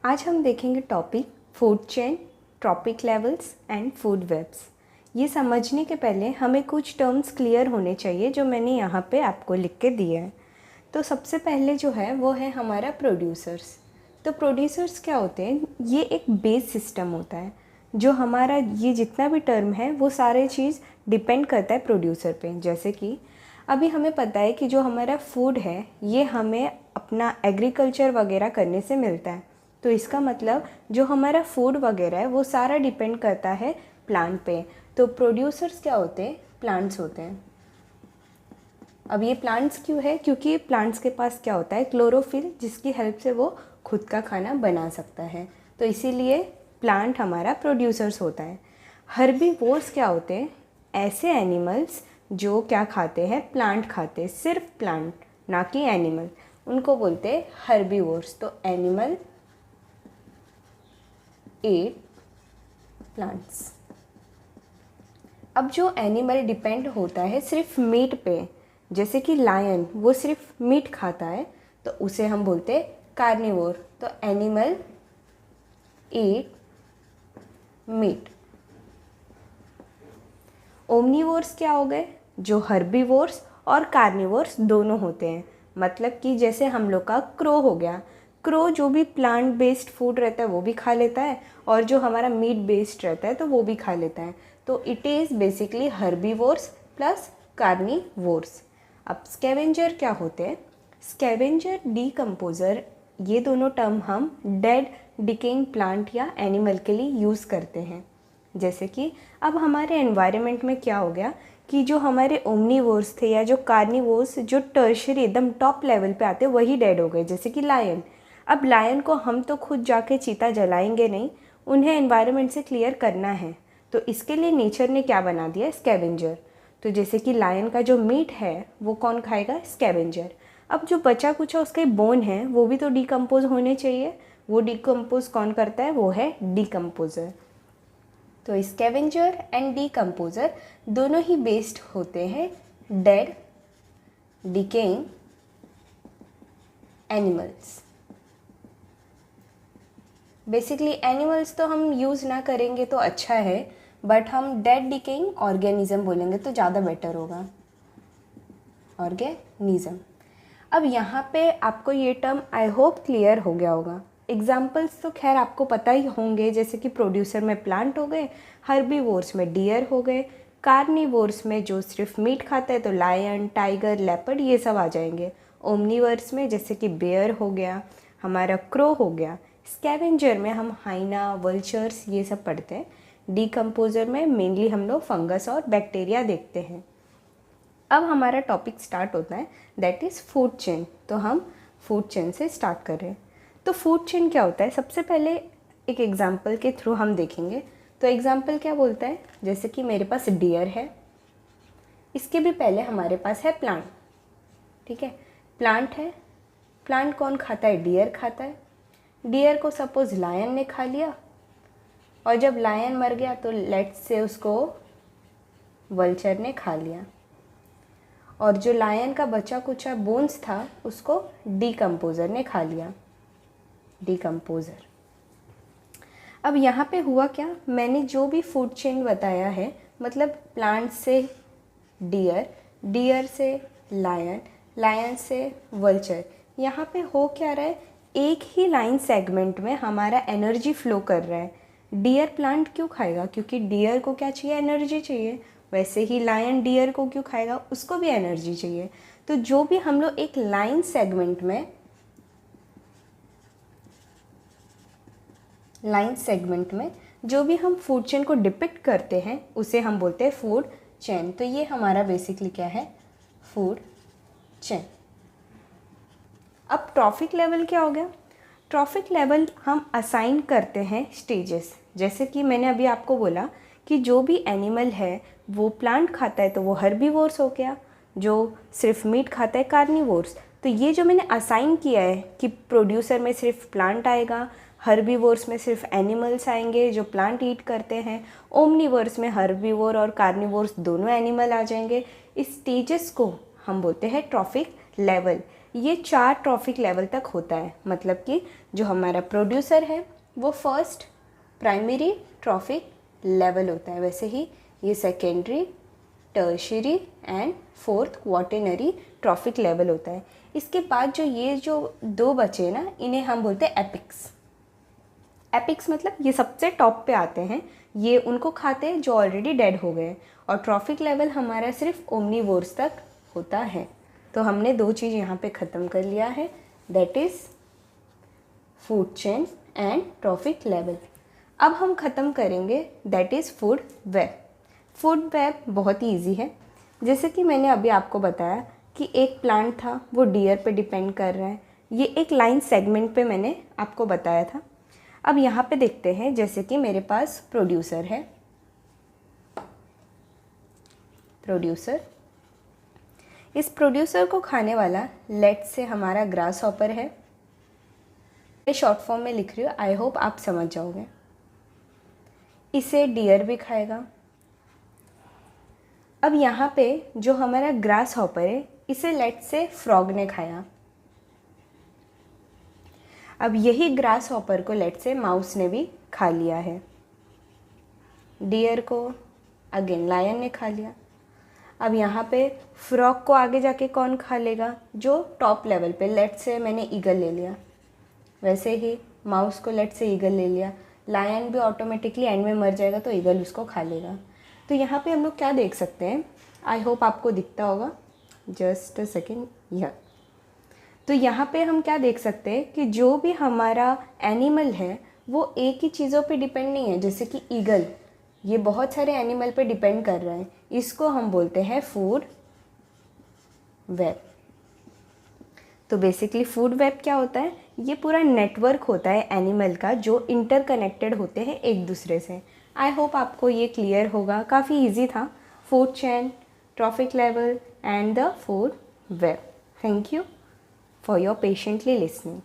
आज हम देखेंगे topic food chain, trophic levels and food webs. ये समझने के पहले हमें कुछ टर्म्स क्लियर होने चाहिए जो मैंने यहाँ पे आपको लिख के दिए हैं। तो सबसे पहले जो है वो है हमारा प्रोड्यूसर्स। तो प्रोड्यूसर्स क्या होते हैं? ये एक बेस सिस्टम होता है जो हमारा ये जितना भी टर्म है वो सारे चीज़ डिपेंड करता है प्रोड्यूसर पे। जैसे कि अभी हमें पता है कि जो हमारा फूड है ये हमें अपना एग्रीकल्चर वगैरह करने से मिलता है। तो इसका मतलब जो हमारा फूड वगैरह है वो सारा डिपेंड करता है प्लांट पे। तो प्रोड्यूसर्स क्या होते हैं? प्लांट्स होते हैं। अब ये प्लांट्स क्यों है? क्योंकि प्लांट्स के पास क्या होता है? क्लोरोफिल, जिसकी हेल्प से वो खुद का खाना बना सकता है। तो इसीलिए प्लांट हमारा प्रोड्यूसर्स होता है। हर्बीवोर्स क्या होते हैं? ऐसे एनिमल्स जो क्या खाते हैं? प्लांट खाते हैं, सिर्फ प्लांट, ना कि एनिमल, उनको बोलते हैं हर्बीवोर्स। तो एनिमल एट प्लांट्स। अब जो एनिमल डिपेंड होता है सिर्फ मीट पे, जैसे कि लायन वो सिर्फ मीट खाता है, तो उसे हम बोलते हैं कार्निवोर। तो एनिमल ईट मीट। ओमनीवोर्स क्या हो गए? जो हर्बीवोर्स और कार्निवोर्स दोनों होते हैं। मतलब कि जैसे हम लोग का क्रो हो गया, क्रो जो भी प्लांट बेस्ड फूड रहता है वो भी खा लेता है, और जो हमारा मीट बेस्ड रहता है तो वो भी खा लेता है। तो it is basically herbivores plus carnivores. अब स्कैवेंजर क्या होते हैं? स्कैवेंजर, डीकम्पोजर, ये दोनों टर्म हम डेड डिकेइंग प्लांट या एनिमल के लिए यूज़ करते हैं। जैसे कि अब हमारे एनवायरनमेंट में क्या हो गया कि जो हमारे ओमनीवोर्स थे या जो कार्निवोर्स जो टर्शरी एकदम टॉप लेवल पे आते वही डेड हो गए। जैसे कि लायन। अब लायन को हम तो खुद जाके चीता जलाएंगे नहीं, उन्हें एनवायरनमेंट से क्लियर करना है, तो इसके लिए नेचर ने क्या बना दिया? स्कैवेंजर। तो जैसे कि लायन का जो मीट है वो कौन खाएगा? स्कैवेंजर। अब जो बचा कुचा उसके बोन है वो भी तो डिकम्पोज होने चाहिए, वो डिकम्पोज कौन करता है? वो है डिकम्पोजर। तो स्कैवेंजर एंड डिकम्पोजर दोनों ही बेस्ड होते हैं dead decaying animals. Basically animals तो हम यूज़ ना करेंगे तो अच्छा है, बट हम डेड डिकेइंग ऑर्गेनिज्म बोलेंगे तो ज़्यादा बेटर होगा, ऑर्गेनिज्म। अब यहाँ पे आपको ये टर्म आई होप क्लियर हो गया होगा। एग्जाम्पल्स तो खैर आपको पता ही होंगे, जैसे कि प्रोड्यूसर में प्लांट हो गए, हर्बीवोर्स में डियर हो गए, कार्निवोर्स में जो सिर्फ मीट खाता है तो लायन, टाइगर, लेपर्ड ये सब आ जाएंगे। ओमनीवर्स में जैसे कि बेयर हो गया, हमारा क्रो हो गया। स्कैवेंजर में हम हाइना, वल्चर्स ये सब पढ़ते हैं। डिकम्पोजर में मेनली हम लोग फंगस और बैक्टीरिया देखते हैं। अब हमारा टॉपिक स्टार्ट होता है, दैट इज़ फूड चेन। तो हम फूड चेन से स्टार्ट कर रहे हैं। तो फूड चेन क्या होता है? सबसे पहले एक एग्जांपल के थ्रू हम देखेंगे। तो एग्जांपल क्या बोलता है? जैसे कि मेरे पास डियर है, इसके भी पहले हमारे पास है प्लांट। ठीक है, प्लांट है, प्लांट कौन खाता है? डियर खाता है। डियर को सपोज लायन ने खा लिया, और जब लायन मर गया तो लेट्स से उसको वल्चर ने खा लिया, और जो लायन का बचा कुचा बोन्स था उसको डिकम्पोजर ने खा लिया, डिकम्पोजर। अब यहाँ पे हुआ क्या? मैंने जो भी फूड चेन बताया है, मतलब प्लांट से डियर, डियर से लायन, लायन से वल्चर, यहाँ पे हो क्या रहा है? एक ही लाइन सेगमेंट में हमारा एनर्जी फ्लो कर रहा है। डियर प्लांट क्यों खाएगा? क्योंकि डियर को क्या चाहिए? एनर्जी चाहिए। वैसे ही लायन डियर को क्यों खाएगा? उसको भी एनर्जी चाहिए। तो जो भी हम लोग एक लाइन सेगमेंट में जो भी हम फूड चेन को डिपिक्ट करते हैं उसे हम बोलते हैं फूड चेन। तो ये हमारा बेसिकली क्या है? Food chain. अब ट्रॉफिक लेवल क्या हो गया? ट्रॉफिक लेवल हम असाइन करते हैं स्टेजेस। जैसे कि मैंने अभी आपको बोला कि जो भी एनिमल है वो प्लांट खाता है तो वो हर्बीवोर्स हो गया, जो सिर्फ मीट खाता है कार्निवोर्स। तो ये जो मैंने असाइन किया है कि प्रोड्यूसर में सिर्फ प्लांट आएगा, हर्बीवोर्स में सिर्फ एनिमल्स आएंगे जो प्लांट ईट करते हैं, ओमनीवर्स में हर्बीवोर और कार्निवोर्स दोनों एनिमल आ जाएंगे। इस स्टेजेस को हम बोलते हैं ट्रॉफिक लेवल। ये 4 ट्रॉफिक लेवल तक होता है। मतलब कि जो हमारा प्रोड्यूसर है वो फर्स्ट प्राइमरी ट्रॉफिक लेवल होता है, वैसे ही ये secondary, tertiary and fourth quaternary trophic level होता है। इसके बाद जो 2 बचे ना, इन्हें हम बोलते हैं एपिक्स। एपिक्स मतलब ये सबसे टॉप पे आते हैं, ये उनको खाते हैं जो ऑलरेडी डेड हो गए। और ट्रॉफिक लेवल हमारा सिर्फ ओमनीवोर्स तक होता है। तो हमने 2 चीज़ यहाँ पे ख़त्म कर लिया है, that is food chain and trophic level. अब हम ख़त्म करेंगे that is food web. Food web बहुत ही ईजी है। जैसे कि मैंने अभी आपको बताया कि एक प्लांट था वो डियर पे डिपेंड कर रहा है, ये एक लाइन सेगमेंट पे मैंने आपको बताया था। अब यहाँ पे देखते हैं, जैसे कि मेरे पास प्रोड्यूसर है, प्रोड्यूसर, इस प्रोड्यूसर को खाने वाला लेट्स से हमारा ग्रास हॉपर है। मैं शॉर्ट फॉर्म में लिख रही हूँ, आई होप आप समझ जाओगे। इसे डियर भी खाएगा। अब यहाँ पे जो हमारा ग्रास हॉपर है, इसे लेट्स से फ्रॉग ने खाया। अब यही ग्रास हॉपर को लेट्स से माउस ने भी खा लिया है। डियर को अगेन लायन ने खा लिया। अब यहाँ पे फ्रॉग को आगे जाके कौन खा लेगा, जो टॉप लेवल पे, लेट्स से मैंने ईगल ले लिया, वैसे ही माउस को लेट्स से ईगल ले लिया। लायन भी ऑटोमेटिकली एंड में मर जाएगा तो ईगल उसको खा लेगा। तो यहाँ पे हम लोग क्या देख सकते हैं, आई होप आपको दिखता होगा, जस्ट अ सेकेंड, यह। तो यहाँ पे हम क्या देख सकते हैं कि जो भी हमारा एनिमल है वो एक ही चीज़ों पे डिपेंड नहीं है। जैसे कि ईगल, ये बहुत सारे एनिमल पे डिपेंड कर रहा है, इसको हम बोलते हैं फूड वेब। तो बेसिकली फूड वेब क्या होता है, ये पूरा नेटवर्क होता है एनिमल का जो इंटरकनेक्टेड होते हैं एक दूसरे से। आई होप आपको ये क्लियर होगा, काफ़ी इजी था। Food chain, trophic level and the food web. Thank you for your patiently listening.